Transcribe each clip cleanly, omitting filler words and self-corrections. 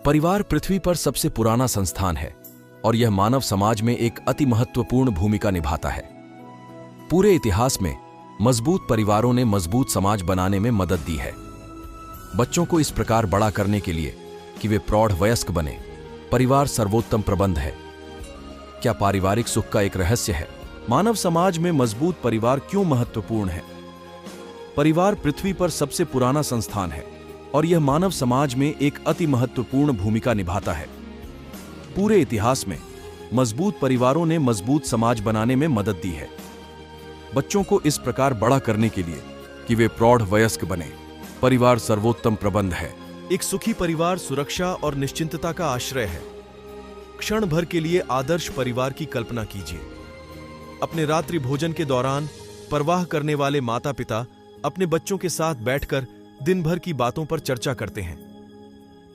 परिवार पृथ्वी पर सबसे पुराना संस्थान है और यह मानव समाज में एक अति महत्वपूर्ण भूमिका निभाता है। पूरे इतिहास में मजबूत परिवारों ने मजबूत समाज बनाने में मदद दी है। बच्चों को इस प्रकार बड़ा करने के लिए कि वे प्रौढ़ वयस्क बने, परिवार सर्वोत्तम प्रबंध है। क्या पारिवारिक सुख का एक रहस्य है? मानव समाज में मजबूत परिवार क्यों महत्वपूर्ण है? परिवार पृथ्वी पर सबसे पुराना संस्थान है और यह मानव समाज में एक अति महत्वपूर्ण भूमिका निभाता है। पूरे इतिहास में मजबूत परिवारों ने मजबूत समाज बनाने में मदद दी है। बच्चों को इस प्रकार बड़ा करने के लिए कि वे प्रौढ़ वयस्क बने, परिवार सर्वोत्तम प्रबंध है। एक सुखी परिवार सुरक्षा और निश्चिंतता का आश्रय है। क्षण भर के लिए आदर्श परिवार की कल्पना कीजिए। अपने रात्रि भोजन के दौरान परवाह करने वाले माता पिता अपने बच्चों के साथ बैठकर दिन भर की बातों पर चर्चा करते हैं।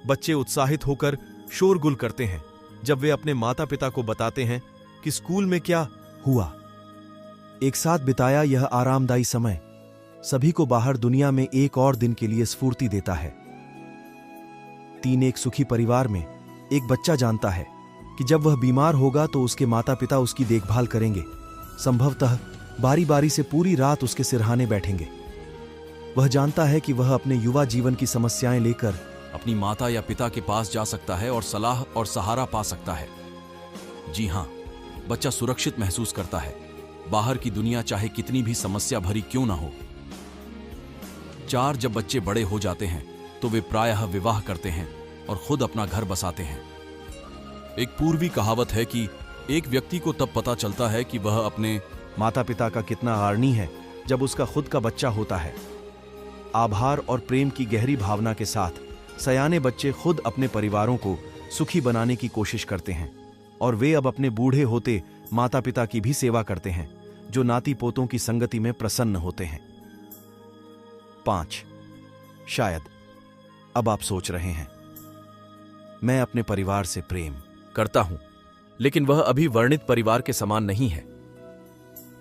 बच्चे उत्साहित होकर शोरगुल करते हैं जब वे अपने माता पिता को बताते हैं कि स्कूल में क्या हुआ। एक साथ बिताया यह आरामदायी समय सभी को बाहर दुनिया में एक और दिन के लिए स्फूर्ति देता है। एक सुखी परिवार में एक बच्चा जानता है कि जब वह बीमार होगा तो उसके माता पिता उसकी देखभाल करेंगे, संभवतः बारी बारी से पूरी रात उसके सिरहाने बैठेंगे। वह जानता है कि वह अपने युवा जीवन की समस्याएं लेकर अपनी माता या पिता के पास जा सकता है और सलाह और सहारा पा सकता है। जी हां, बच्चा सुरक्षित महसूस करता है, बाहर की दुनिया चाहे कितनी भी समस्या भरी क्यों ना हो। जब बच्चे बड़े हो जाते हैं तो वे प्रायः विवाह करते हैं और खुद अपना घर बसाते हैं। एक पूर्वी कहावत है कि एक व्यक्ति को तब पता चलता है कि वह अपने माता पिता का कितना आदर्श है जब उसका खुद का बच्चा होता है। आभार और प्रेम की गहरी भावना के साथ सयाने बच्चे खुद अपने परिवारों को सुखी बनाने की कोशिश करते हैं और वे अब अपने बूढ़े होते माता पिता की भी सेवा करते हैं जो नाती पोतों की संगति में प्रसन्न होते हैं। 5. शायद अब आप सोच रहे हैं, मैं अपने परिवार से प्रेम करता हूं, लेकिन वह अभी वर्णित परिवार के समान नहीं है।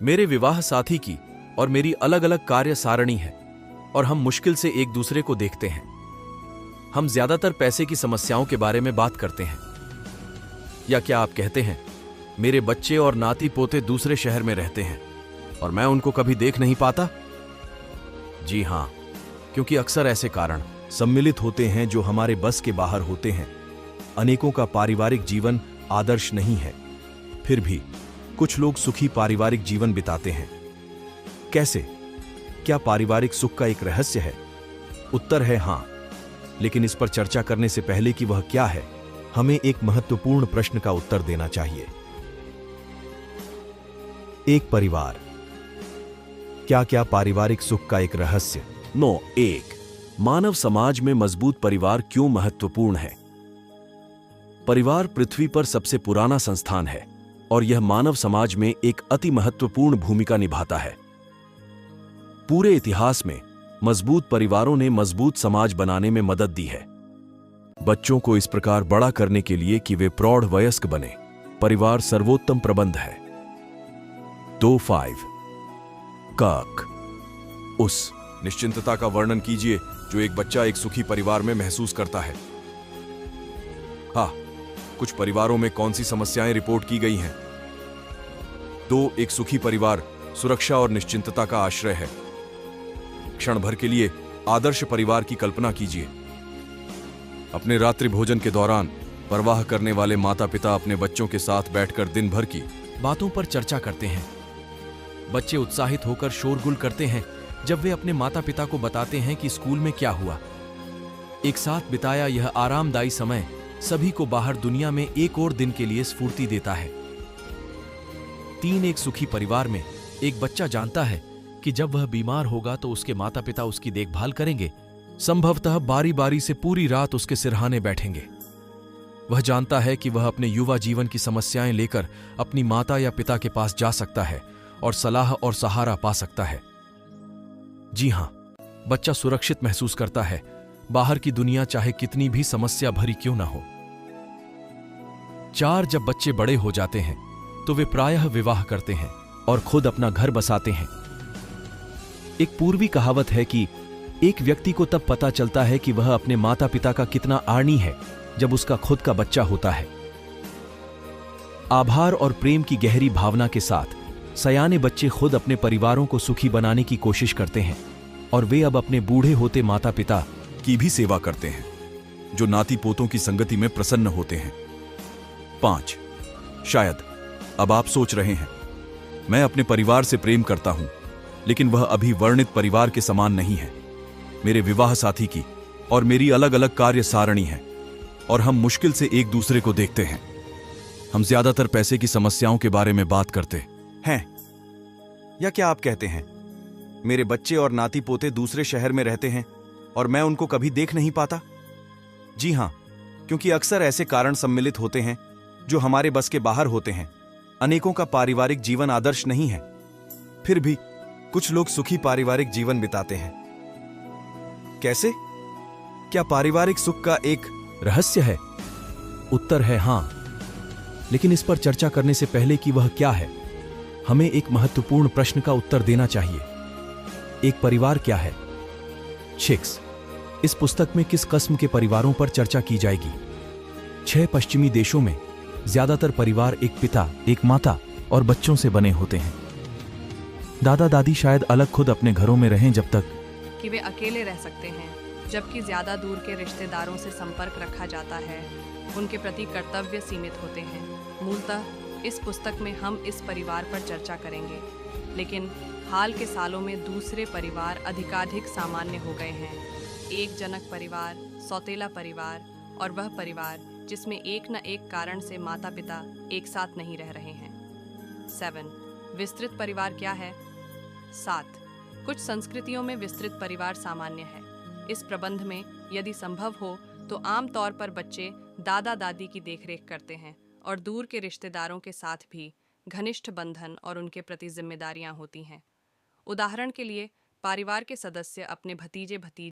मेरे विवाह साथी की और मेरी अलग अलग कार्य सारणी है और हम मुश्किल से एक दूसरे को देखते हैं। हम ज्यादातर पैसे की समस्याओं के बारे में बात करते हैं। या क्या आप कहते हैं, मेरे बच्चे और नाती पोते दूसरे शहर में रहते हैं और मैं उनको कभी देख नहीं पाता? जी हां, क्योंकि अक्सर ऐसे कारण सम्मिलित होते हैं जो हमारे बस के बाहर होते हैं। अनेकों का पारिवारिक जीवन आदर्श नहीं है, फिर भी कुछ लोग सुखी पारिवारिक जीवन बिताते हैं। कैसे? क्या पारिवारिक सुख का एक रहस्य है? उत्तर है हां, लेकिन इस पर चर्चा करने से पहले कि वह क्या है, हमें एक महत्वपूर्ण प्रश्न का उत्तर देना चाहिए। एक परिवार, क्या पारिवारिक सुख का एक रहस्य? 1. मानव समाज में मजबूत परिवार क्यों महत्वपूर्ण है? परिवार पृथ्वी पर सबसे पुराना संस्थान है और यह मानव समाज में एक अति महत्वपूर्ण भूमिका निभाता है। पूरे इतिहास में मजबूत परिवारों ने मजबूत समाज बनाने में मदद दी है। बच्चों को इस प्रकार बड़ा करने के लिए कि वे प्रौढ़ वयस्क बने, परिवार सर्वोत्तम प्रबंध है। 5. उस निश्चिंतता का वर्णन कीजिए जो एक बच्चा एक सुखी परिवार में महसूस करता है। हाँ, कुछ परिवारों में कौन सी समस्याएं रिपोर्ट की गई हैं? 2. एक सुखी परिवार सुरक्षा और निश्चिंतता का आश्रय है। क्षण भर के लिए आदर्श परिवार की कल्पना कीजिए। अपने रात्रि भोजन के दौरान परवाह करने वाले माता पिता अपने बच्चों के साथ बैठकर दिन भर की बातों पर चर्चा करते हैं। बच्चे उत्साहित होकर शोरगुल करते हैं जब वे अपने माता पिता को बताते हैं कि स्कूल में क्या हुआ। एक साथ बिताया यह आरामदायी समय सभी को बाहर दुनिया में एक और दिन के लिए स्फूर्ति देता है। 3. एक सुखी परिवार में एक बच्चा जानता है कि जब वह बीमार होगा तो उसके माता पिता उसकी देखभाल करेंगे, संभवतः बारी बारी से पूरी रात उसके सिरहाने बैठेंगे। वह जानता है कि वह अपने युवा जीवन की समस्याएं लेकर अपनी माता या पिता के पास जा सकता है और सलाह और सहारा पा सकता है। जी हां, बच्चा सुरक्षित महसूस करता है, बाहर की दुनिया चाहे कितनी भी समस्या भरी क्यों ना हो। 4. जब बच्चे बड़े हो जाते हैं तो वे प्रायः विवाह करते हैं और खुद अपना घर बसाते हैं। एक पूर्वी कहावत है कि एक व्यक्ति को तब पता चलता है कि वह अपने माता पिता का कितना आदर्श है जब उसका खुद का बच्चा होता है। आभार और प्रेम की गहरी भावना के साथ सयाने बच्चे खुद अपने परिवारों को सुखी बनाने की कोशिश करते हैं और वे अब अपने बूढ़े होते माता पिता की भी सेवा करते हैं, जो नाती पोतों की संगति में प्रसन्न होते हैं। 5. शायद अब आप सोच रहे हैं, मैं अपने परिवार से प्रेम करता हूं, लेकिन वह अभी वर्णित परिवार के समान नहीं है। मेरे विवाह साथी की और मेरी अलग अलग कार्य सारणी है और हम मुश्किल से एक दूसरे को देखते हैं। हम ज्यादातर पैसे की समस्याओं के बारे में बात करते हैं। या क्या आप कहते हैं, मेरे बच्चे और नाती पोते दूसरे शहर में रहते हैं और मैं उनको कभी देख नहीं पाता? जी हां, क्योंकि अक्सर ऐसे कारण सम्मिलित होते हैं जो हमारे बस के बाहर होते हैं। अनेकों का पारिवारिक जीवन आदर्श नहीं है, फिर भी कुछ लोग सुखी पारिवारिक जीवन बिताते हैं। कैसे? क्या पारिवारिक सुख का एक रहस्य है? उत्तर है हां, लेकिन इस पर चर्चा करने से पहले कि वह क्या है, हमें एक महत्वपूर्ण प्रश्न का उत्तर देना चाहिए। एक परिवार क्या है? 6. इस पुस्तक में किस किस्म के परिवारों पर चर्चा की जाएगी? 6 पश्चिमी देशों में ज्यादातर परिवार एक पिता, एक माता और बच्चों से बने होते हैं। दादा दादी शायद अलग खुद अपने घरों में रहें जब तक कि वे अकेले रह सकते हैं, जबकि ज्यादा दूर के रिश्तेदारों से संपर्क रखा जाता है। उनके प्रति कर्तव्य सीमित होते हैं। मूलतः इस पुस्तक में हम इस परिवार पर चर्चा करेंगे, लेकिन हाल के सालों में दूसरे परिवार अधिकाधिक सामान्य हो गए हैं। एक जनक परिवार, सौतेला परिवार और वह परिवार जिसमें एक न एक कारण से माता पिता एक साथ नहीं रह रहे हैं। 7. विस्तृत परिवार क्या है? 7. कुछ संस्कृतियों में विस्तृत परिवार सामान्य है। इस प्रबंध में यदि संभव हो तो आमतौर पर बच्चे दादा दादी की देखरेख करते हैं और दूर के रिश्तेदारों के साथ भी घनिष्ठ बंधन और उनके प्रति जिम्मेदारियां होती हैं। उदाहरण के लिए, परिवार के सदस्य अपने भतीजे भतीजे